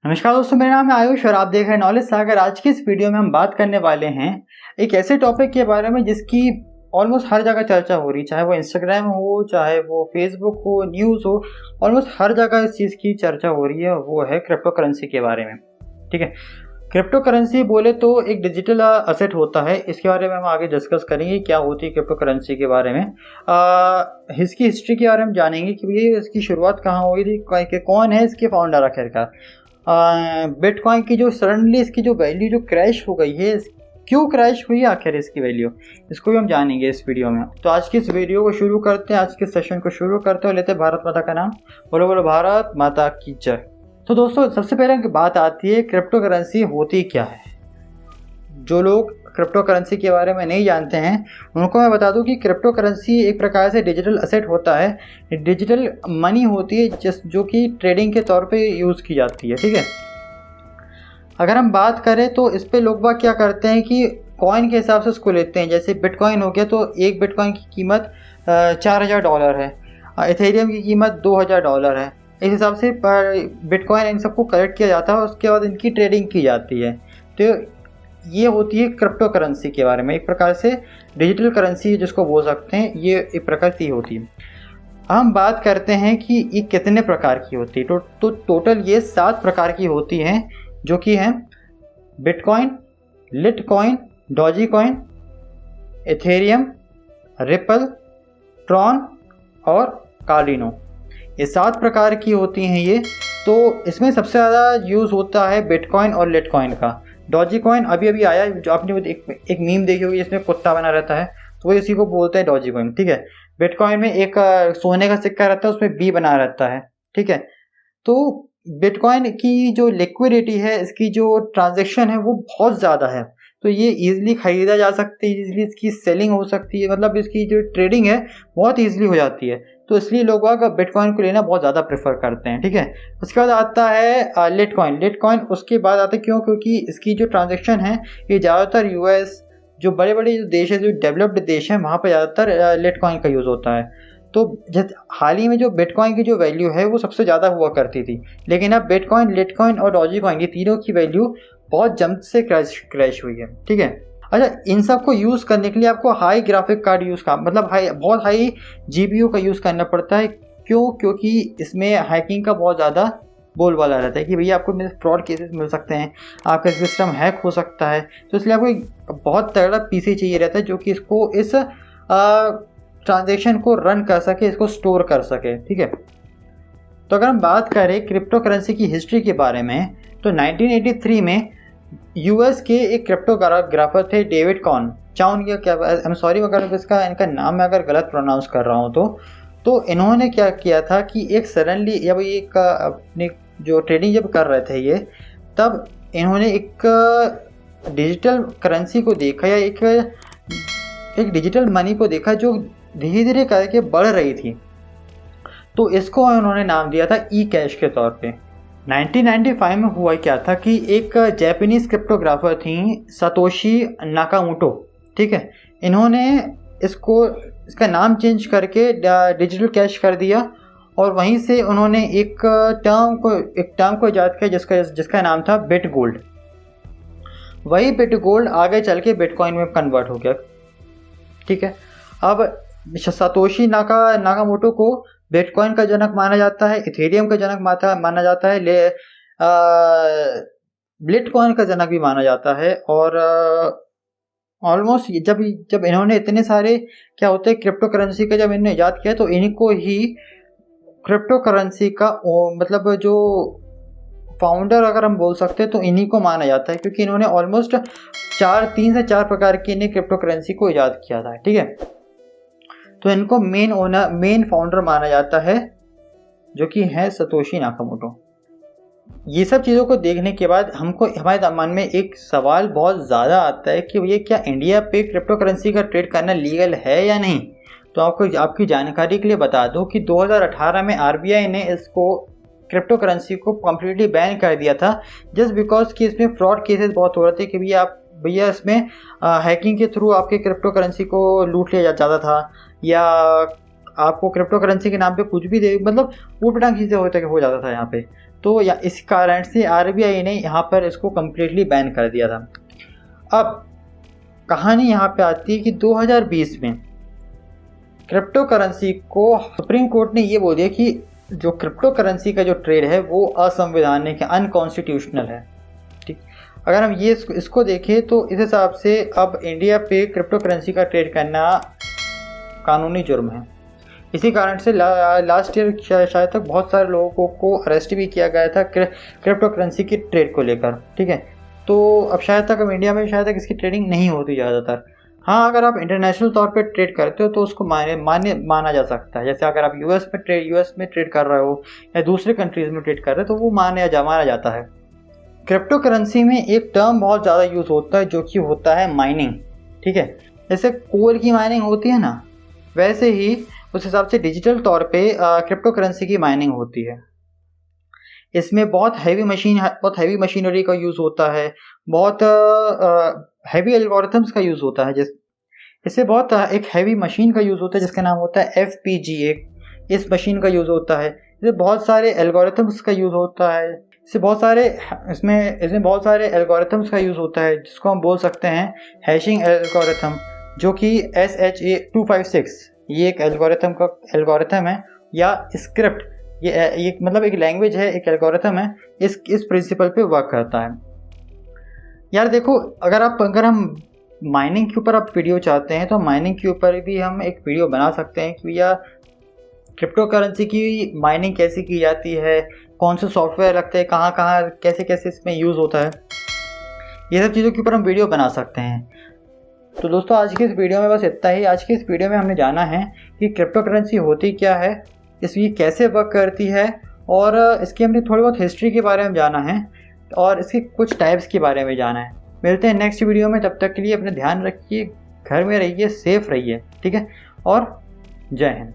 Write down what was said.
नमस्कार दोस्तों, मेरा नाम है आयुष और आप देख रहे हैं नॉलेज सागर। आज की इस वीडियो में हम बात करने वाले हैं एक ऐसे टॉपिक के बारे में जिसकी ऑलमोस्ट हर जगह चर्चा हो रही है, चाहे वो इंस्टाग्राम हो, चाहे वो फेसबुक हो, न्यूज़ हो। ऑलमोस्ट हर जगह इस चीज़ की चर्चा हो रही है, वो है क्रिप्टो करेंसी के बारे में। ठीक है, क्रिप्टो करेंसी बोले तो एक डिजिटल असेट होता है। इसके बारे में हम आगे डिस्कस करेंगे क्या होती है क्रिप्टो करेंसी के बारे में। इसकी हिस्ट्री के बारे में जानेंगे कि ये इसकी शुरुआत कहाँ हुई थी, कौन है इसके फाउंडर आखिरकार। बिटकॉइन की जो सडनली इसकी जो वैल्यू जो क्रैश हो गई है, क्यों क्रैश हुई है आखिर इसकी वैल्यू, इसको भी हम जानेंगे इस वीडियो में। तो आज की इस वीडियो को शुरू करते हैं, आज के सेशन को शुरू करते हैं, लेते हैं भारत माता का नाम। बोलो बोलो भारत माता की जय। तो दोस्तों, सबसे पहले बात आती है क्रिप्टो करेंसी होती क्या है। जो लोग क्रिप्टो करेंसी के बारे में नहीं जानते हैं उनको मैं बता दूं कि क्रिप्टो करेंसी एक प्रकार से डिजिटल असेट होता है, डिजिटल मनी होती है जो कि ट्रेडिंग के तौर पे यूज़ की जाती है। ठीक है, अगर हम बात करें तो इस पे लोग बाग क्या करते हैं कि कॉइन के हिसाब से इसको लेते हैं। जैसे बिटकॉइन हो गया तो एक बिटकॉइन की कीमत $4000 है, इथेरियम की कीमत $2000 है। इस हिसाब से बिटकॉइन इन सबको कलेक्ट किया जाता है और उसके बाद इनकी ट्रेडिंग की जाती है। तो ये होती है क्रिप्टो करेंसी के बारे में, एक प्रकार से डिजिटल करेंसी जिसको बोल सकते हैं, ये एक प्रकार की होती है। हम बात करते हैं कि ये कितने प्रकार की होती है। तो टोटल ये 7 प्रकार की होती हैं, जो कि हैं bitcoin, Litecoin, Doge coin, Ethereum, ripple, Tron और कार्डिनो। ये 7 प्रकार की होती हैं ये। तो इसमें सबसे ज़्यादा यूज़ होता है बिटकॉइन और लिटकॉइन का। डॉजी कॉइन अभी अभी आया, जो आपने एक मीम देखी होगी जिसमें कुत्ता बना रहता है, तो वो इसी को बोलते हैं डॉजी कॉइन। ठीक है, बिटकॉइन में एक सोने का सिक्का रहता है, उसमें बी बना रहता है। ठीक है, तो बिटकॉइन की जो लिक्विडिटी है, इसकी जो ट्रांजैक्शन है वो बहुत ज़्यादा है। तो ये ईजिली ख़रीदा जा सकती है, ईजिली इसकी सेलिंग हो सकती है, मतलब इसकी जो ट्रेडिंग है बहुत ईजिली हो जाती है। तो इसलिए लोग बिटकॉइन को लेना बहुत ज़्यादा प्रेफर करते हैं। ठीक है, उसके बाद आता है लिटकॉइन। लिटकॉइन उसके बाद आता है, क्योंकि इसकी जो ट्रांजैक्शन है ये ज़्यादातर यूएस, जो बड़े बड़े जो देश है, जो डेवलप्ड देश हैं, वहाँ पर ज़्यादातर लिटकॉइन का यूज़ होता है। तो हाल ही में जो बिटकॉइन की जो वैल्यू है वो सबसे ज़्यादा हुआ करती थी, लेकिन अब बिटकॉइन, लिटकॉइन और डॉजी कॉइन, ये तीनों की वैल्यू बहुत जंप से क्रैश हुई है। ठीक है, अच्छा, इन सब को यूज़ करने के लिए आपको हाई ग्राफिक कार्ड यूज़ का मतलब बहुत हाई जीपीयू का यूज़ करना पड़ता है। क्योंकि इसमें हैकिंग का बहुत ज़्यादा बोलबाला रहता है कि भैया आपको फ्रॉड केसेस मिल सकते हैं, आपका सिस्टम हैक हो सकता है। तो इसलिए आपको एक बहुत तगड़ा पीसी चाहिए रहता है जो कि इसको इस ट्रांजेक्शन को रन कर सके, इसको स्टोर कर सके। ठीक है, तो अगर हम बात करें क्रिप्टो करेंसी की हिस्ट्री के बारे में, तो 1983 में यूएस के एक क्रिप्टोग्राफर थे डेविड चाउन, या क्या, आई एम सॉरी अगर इनका नाम मैं अगर गलत प्रोनाउंस कर रहा हूँ तो इन्होंने क्या किया था कि एक सडनली जब एक अपनी जो ट्रेडिंग जब कर रहे थे ये, तब इन्होंने एक डिजिटल करेंसी को देखा, या एक डिजिटल मनी को देखा जो धीरे धीरे करके बढ़ रही थी। तो इसको उन्होंने नाम दिया था ई कैश के तौर पे। 1995 में हुआ क्या था कि एक जापानीज क्रिप्टोग्राफर थी सतोशी नाकामोटो। ठीक है, इन्होंने इसका नाम चेंज करके डिजिटल कैश कर दिया, और वहीं से उन्होंने एक टर्म को इजाद किया जिसका नाम था बिट गोल्ड। वही बिट गोल्ड आगे चल के बिटकॉइन में कन्वर्ट हो गया। ठीक है, अब सतोशी नाकामोटो को बिटकॉइन का जनक माना जाता है, इथेरियम का जनक माना जाता है, लिटकॉइन का जनक भी माना जाता है। और ऑलमोस्ट जब इन्होंने इतने सारे क्या होते हैं क्रिप्टो करेंसी का जब इन्होंने ईजाद किया, तो इनको ही क्रिप्टो करेंसी का मतलब जो फाउंडर अगर हम बोल सकते हैं तो इन्हीं को माना जाता है, क्योंकि इन्होंने ऑलमोस्ट 3 से 4 प्रकार की इन्हें क्रिप्टो करेंसी को ईजाद किया था। ठीक है, तो इनको मेन फाउंडर माना जाता है, जो कि है सतोशी नाकामोटो। ये सब चीज़ों को देखने के बाद हमारे मन में एक सवाल बहुत ज़्यादा आता है कि ये क्या इंडिया पे क्रिप्टो करेंसी का ट्रेड करना लीगल है या नहीं। तो आपकी जानकारी के लिए बता दूं कि 2018 में आरबीआई ने इसको क्रिप्टो करेंसी को कम्प्लीटली बैन कर दिया था, जस्ट बिकॉज कि इसमें फ्रॉड केसेस बहुत हो रहे थे कि भैया इसमें हैकिंग के थ्रू आपके क्रिप्टो करेंसी को लूट लिया जाता था, या आपको क्रिप्टो करेंसी के नाम पे कुछ भी मतलब ऊट पटांग चीज़ें हो जाता था यहाँ पे। तो या इस कारण से आरबीआई ने यहाँ पर इसको कम्प्लीटली बैन कर दिया था। अब कहानी यहाँ पे आती है कि 2020 में क्रिप्टो करेंसी को सुप्रीम कोर्ट ने ये बोल दिया कि जो क्रिप्टो करेंसी का जो ट्रेड है वो असंवैधानिक है, अनकॉन्स्टिट्यूशनल है। ठीक, अगर हम ये इसको देखें तो इस हिसाब से अब इंडिया पे क्रिप्टो करेंसी का ट्रेड करना कानूनी जुर्म है। इसी कारण से लास्ट ईयर शायद तक बहुत सारे लोगों को अरेस्ट भी किया गया था क्रिप्टो करेंसी की ट्रेड को लेकर। ठीक है, तो अब शायद तक इंडिया में शायद तक इसकी ट्रेडिंग नहीं होती ज़्यादातर। हाँ, अगर आप इंटरनेशनल तौर पे ट्रेड करते हो तो उसको माना जा सकता है। जैसे अगर आप यूएस में ट्रेड कर रहे हो या दूसरे कंट्रीज़ में ट्रेड कर रहे हो तो वो माना जाता है। क्रिप्टो करेंसी में एक टर्म बहुत ज़्यादा यूज़ होता है जो कि होता है माइनिंग। ठीक है, जैसे कोल की माइनिंग होती है ना, वैसे ही उस हिसाब से डिजिटल तौर पे क्रिप्टो करेंसी की माइनिंग होती है। इसमें बहुत हैवी मशीनरी का यूज़ होता है, बहुत हैवी एल्गोरिथम्स का यूज़ होता है। इससे बहुत एक हैवी मशीन का यूज़ होता है जिसका नाम होता है FPGA। इस मशीन का यूज़ होता है, इससे बहुत सारे एल्गोरिथम्स का यूज़ होता है, इसमें बहुत सारे एल्गोरिथम्स का यूज़ होता है जिसको हम बोल सकते हैं हैशिंग एल्गोरिथम, जो कि SHA-256 ये एक एल्गोरिथम है या स्क्रिप्ट। ये मतलब एक लैंग्वेज है, एक एल्गोरिथम है, इस प्रिंसिपल पे वर्क करता है। यार देखो, अगर हम माइनिंग के ऊपर आप वीडियो चाहते हैं तो माइनिंग के ऊपर भी हम एक वीडियो बना सकते हैं कि भैया क्रिप्टो करेंसी की माइनिंग कैसे की जाती है, कौन से सॉफ्टवेयर लगते हैं, कहाँ कैसे इसमें यूज़ होता है, ये सब चीज़ों के ऊपर हम वीडियो बना सकते हैं। तो दोस्तों, आज की इस वीडियो में बस इतना ही। आज की इस वीडियो में हमने जाना है कि क्रिप्टो करेंसी होती क्या है, इसकी कैसे वर्क करती है, और इसकी हमने थोड़ी बहुत हिस्ट्री के बारे में जाना है और इसके कुछ टाइप्स के बारे में जाना है। मिलते हैं नेक्स्ट वीडियो में, तब तक के लिए अपने ध्यान रखिए, घर में रहिए, सेफ रहिए। ठीक है, और जय हिंद।